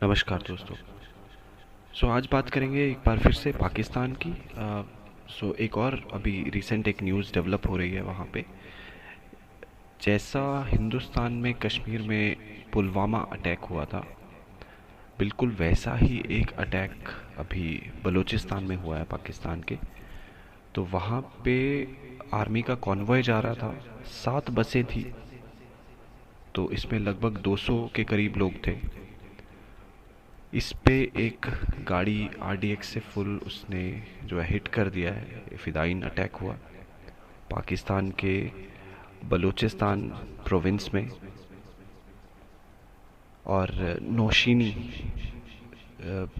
नमस्कार दोस्तों। आज बात करेंगे एक बार फिर से पाकिस्तान की। एक और अभी रिसेंट एक न्यूज़ डेवलप हो रही है वहाँ पे। जैसा हिंदुस्तान में कश्मीर में पुलवामा अटैक हुआ था, बिल्कुल वैसा ही एक अटैक अभी बलूचिस्तान में हुआ है पाकिस्तान के। तो वहाँ पे आर्मी का कॉन्वॉय जा रहा था, 7 बसें थी। तो इसमें लगभग 200 के करीब लोग थे। इस पे एक गाड़ी आरडीएक्स से फुल उसने जो है हिट कर दिया है। फिदाइन अटैक हुआ पाकिस्तान के बलूचिस्तान प्रोविंस में। और नौशीनी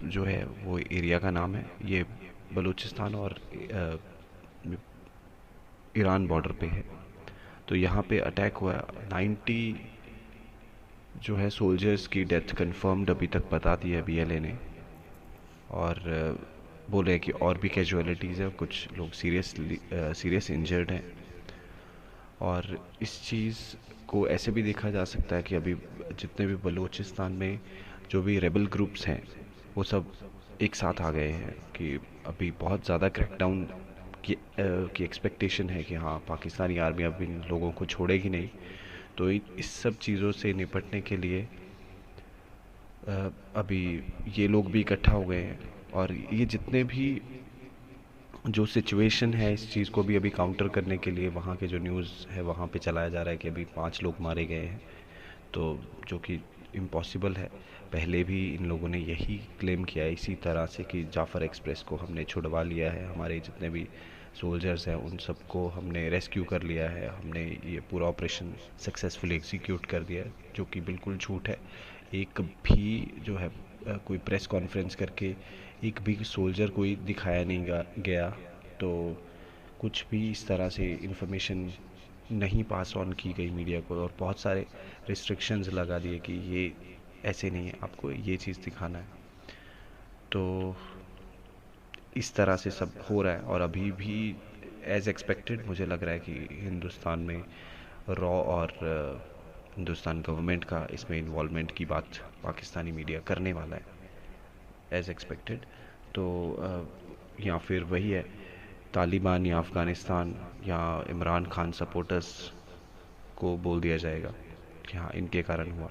जो है वो एरिया का नाम है। ये बलूचिस्तान और ईरान बॉर्डर पे है। तो यहाँ पे अटैक हुआ। 90 जो है सोल्जर्स की डेथ कंफर्म्ड अभी तक बता दी है बीएलए ने। और बोले कि और भी कैजुअलिटीज़ है, कुछ लोग सीरियस इंजर्ड हैं। और इस चीज़ को ऐसे भी देखा जा सकता है कि अभी जितने भी बलूचिस्तान में जो भी रेबल ग्रुप्स हैं वो सब एक साथ आ गए हैं कि अभी बहुत ज़्यादा क्रैकडाउन की एक्सपेक्टेशन है कि हाँ, पाकिस्तानी आर्मी अब इन लोगों को छोड़ेगी नहीं। तो इस सब चीज़ों से निपटने के लिए अभी ये लोग भी इकट्ठा हो गए हैं। और ये जितने भी जो सिचुएशन है, इस चीज़ को भी अभी काउंटर करने के लिए वहाँ के जो न्यूज़ है वहाँ पे चलाया जा रहा है कि अभी 5 लोग मारे गए हैं। तो जो कि इम्पॉसिबल है। पहले भी इन लोगों ने यही क्लेम किया है इसी तरह से कि जाफ़र एक्सप्रेस को हमने छुड़वा लिया है, हमारे जितने भी सोल्जर्स हैं उन सबको हमने रेस्क्यू कर लिया है, हमने ये पूरा ऑपरेशन सक्सेसफुली एग्जीक्यूट कर दिया है। जो कि बिल्कुल झूठ है। एक भी जो है कोई प्रेस कॉन्फ्रेंस करके एक भी सोल्जर कोई दिखाया नहीं गया। तो कुछ भी इस तरह से इंफॉर्मेशन नहीं पास ऑन की गई मीडिया को। और बहुत सारे रिस्ट्रिक्शंस लगा दिए कि ये ऐसे नहीं है, आपको ये चीज़ दिखाना है। तो इस तरह से सब हो रहा है। और अभी भी एज एक्सपेक्टेड मुझे लग रहा है कि हिंदुस्तान में रॉ और हिंदुस्तान गवर्नमेंट का इसमें इन्वॉल्वमेंट की बात पाकिस्तानी मीडिया करने वाला है एज एक्सपेक्टेड। तो या फिर वही है, तालिबान या अफ़गानिस्तान या इमरान खान सपोर्टर्स को बोल दिया जाएगा कि हाँ, इनके कारण हुआ।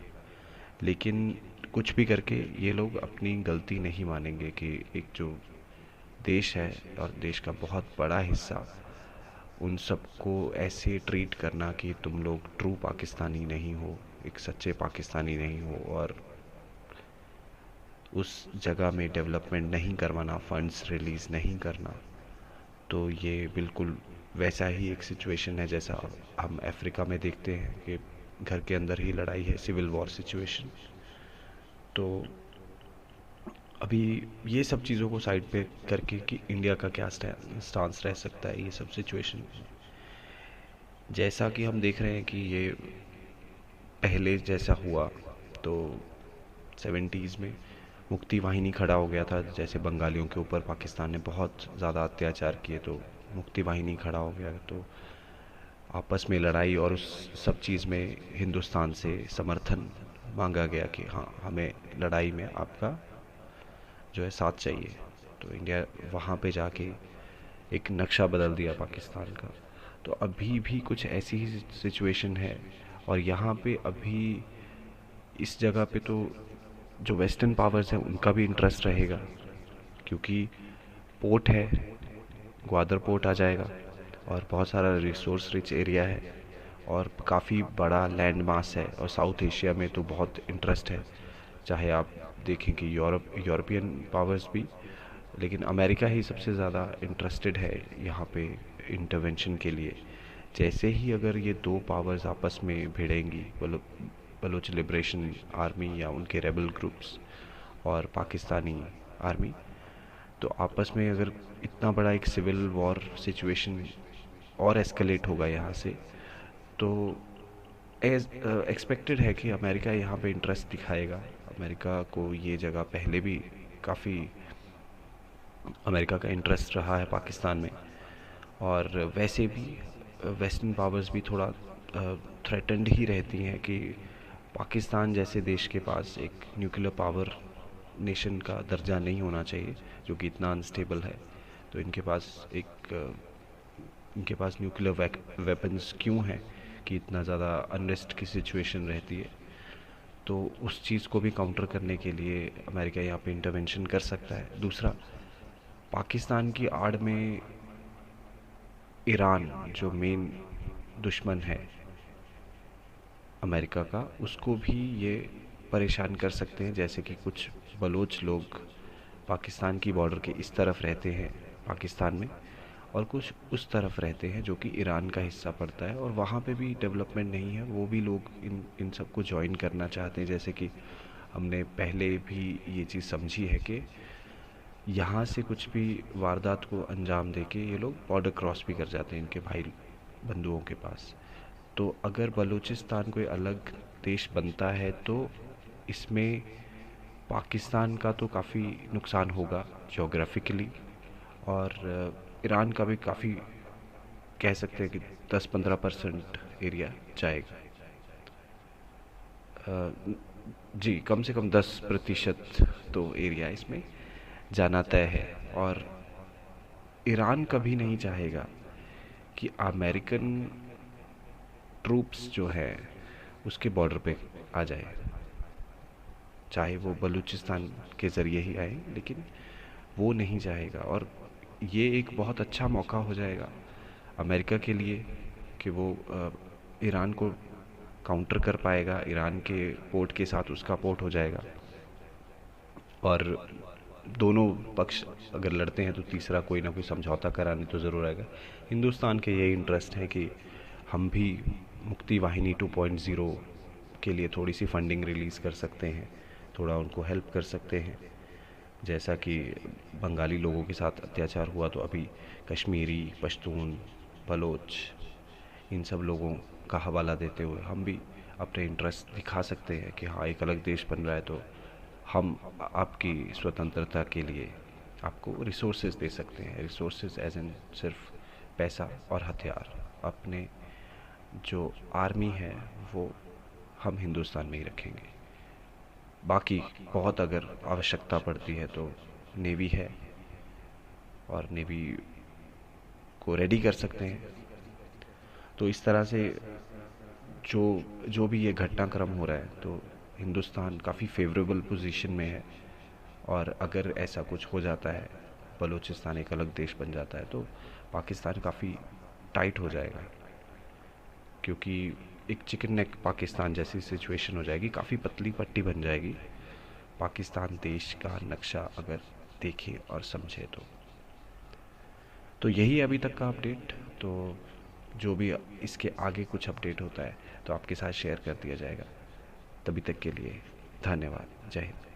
लेकिन कुछ भी करके ये लोग अपनी गलती नहीं मानेंगे कि एक जो देश है और देश का बहुत बड़ा हिस्सा, उन सबको ऐसे ट्रीट करना कि तुम लोग ट्रू पाकिस्तानी नहीं हो, एक सच्चे पाकिस्तानी नहीं हो, और उस जगह में डेवलपमेंट नहीं करवाना, फंड्स रिलीज़ नहीं करना। तो ये बिल्कुल वैसा ही एक सिचुएशन है जैसा हम अफ्रीका में देखते हैं कि घर के अंदर ही लड़ाई है, सिविल वॉर सिचुएशन। तो अभी ये सब चीज़ों को साइड पे करके कि इंडिया का क्या स्टांस रह सकता है ये सब सिचुएशन, जैसा कि हम देख रहे हैं कि ये पहले जैसा हुआ। तो 70s में मुक्ति वाहिनी खड़ा हो गया था, जैसे बंगालियों के ऊपर पाकिस्तान ने बहुत ज़्यादा अत्याचार किए तो मुक्ति वाहिनी खड़ा हो गया। तो आपस में लड़ाई और उस सब चीज़ में हिंदुस्तान से समर्थन मांगा गया कि हाँ, हमें लड़ाई में आपका जो है साथ चाहिए। तो इंडिया वहाँ पे जाके एक नक्शा बदल दिया पाकिस्तान का। तो अभी भी कुछ ऐसी ही सिचुएशन है। और यहाँ पे अभी इस जगह पे तो जो वेस्टर्न पावर्स हैं उनका भी इंटरेस्ट रहेगा, क्योंकि पोर्ट है, ग्वादर पोर्ट आ जाएगा और बहुत सारा रिसोर्स रिच एरिया है और काफ़ी बड़ा लैंड मास है। और साउथ एशिया में तो बहुत इंटरेस्ट है, चाहे आप देखें कि यूरोपियन पावर्स भी, लेकिन अमेरिका ही सबसे ज़्यादा इंटरेस्टेड है यहाँ पे इंटरवेंशन के लिए। जैसे ही अगर ये दो पावर्स आपस में भिड़ेंगी, बलोच लिबरेशन आर्मी या उनके रेबल ग्रुप्स और पाकिस्तानी आर्मी, तो आपस में अगर इतना बड़ा एक सिविल वॉर सिचुएशन और एस्केलेट होगा यहाँ से, तो एज एक्सपेक्टेड है कि अमेरिका यहाँ पे इंटरेस्ट दिखाएगा। अमेरिका को ये जगह पहले भी काफ़ी अमेरिका का इंटरेस्ट रहा है पाकिस्तान में। और वैसे भी वेस्टर्न पावर्स भी थोड़ा थ्रेटन्ड ही रहती हैं कि पाकिस्तान जैसे देश के पास एक न्यूक्लियर पावर नेशन का दर्जा नहीं होना चाहिए जो कि इतना अनस्टेबल है। तो इनके पास न्यूक्लियर वेपन्स क्यों हैं कि इतना ज़्यादा अनरेस्ट की सिचुएशन रहती है। तो उस चीज़ को भी काउंटर करने के लिए अमेरिका यहाँ पे इंटरवेंशन कर सकता है। दूसरा, पाकिस्तान की आड़ में ईरान जो मेन दुश्मन है अमेरिका का, उसको भी ये परेशान कर सकते हैं। जैसे कि कुछ बलोच लोग पाकिस्तान की बॉर्डर के इस तरफ रहते हैं पाकिस्तान में, और कुछ उस तरफ रहते हैं जो कि ईरान का हिस्सा पड़ता है, और वहाँ पे भी डेवलपमेंट नहीं है। वो भी लोग इन सबको ज्वाइन करना चाहते हैं। जैसे कि हमने पहले भी ये चीज़ समझी है कि यहाँ से कुछ भी वारदात को अंजाम देके ये लोग बॉर्डर क्रॉस भी कर जाते हैं इनके भाई बंधुओं के पास। तो अगर बलूचिस्तान कोई अलग देश बनता है तो इसमें पाकिस्तान का तो काफ़ी नुकसान होगा ज्योग्राफिकली, और ईरान का भी काफ़ी, कह सकते हैं कि 10-15% एरिया जाएगा। जी, कम से कम 10% तो एरिया इसमें जाना तय है। और ईरान कभी नहीं चाहेगा कि अमेरिकन ट्रूप्स जो है उसके बॉर्डर पे आ जाए, चाहे वो बलूचिस्तान के ज़रिए ही आए, लेकिन वो नहीं चाहेगा। और ये एक बहुत अच्छा मौका हो जाएगा अमेरिका के लिए कि वो ईरान को काउंटर कर पाएगा। ईरान के पोर्ट के साथ उसका पोर्ट हो जाएगा, और दोनों पक्ष अगर लड़ते हैं तो तीसरा कोई ना कोई समझौता कराने तो ज़रूर आएगा। हिंदुस्तान के ये इंटरेस्ट है कि हम भी मुक्ति वाहिनी 2.0 के लिए थोड़ी सी फंडिंग रिलीज़ कर सकते हैं, थोड़ा उनको हेल्प कर सकते हैं। जैसा कि बंगाली लोगों के साथ अत्याचार हुआ, तो अभी कश्मीरी, पश्तून, बलोच, इन सब लोगों का हवाला देते हुए हम भी अपने इंटरेस्ट दिखा सकते हैं कि हाँ, एक अलग देश बन रहा है, तो हम आपकी स्वतंत्रता के लिए आपको रिसोर्सेज दे सकते हैं। रिसोर्सेज एज इन सिर्फ पैसा और हथियार। अपने जो आर्मी है वो हम हिंदुस्तान में ही रखेंगे। बाकी बहुत अगर आवश्यकता पड़ती है तो नेवी है, और नेवी को रेडी कर सकते हैं। तो इस तरह से जो जो भी ये घटनाक्रम हो रहा है, तो हिंदुस्तान काफ़ी फेवरेबल पोजीशन में है। और अगर ऐसा कुछ हो जाता है, बलूचिस्तान एक अलग देश बन जाता है, तो पाकिस्तान काफ़ी टाइट हो जाएगा, क्योंकि एक चिकन नेक पाकिस्तान जैसी सिचुएशन हो जाएगी, काफ़ी पतली पट्टी बन जाएगी पाकिस्तान देश का नक्शा अगर देखें और समझे तो यही अभी तक का अपडेट। तो जो भी इसके आगे कुछ अपडेट होता है तो आपके साथ शेयर कर दिया जाएगा। तभी तक के लिए धन्यवाद। जय हिंद।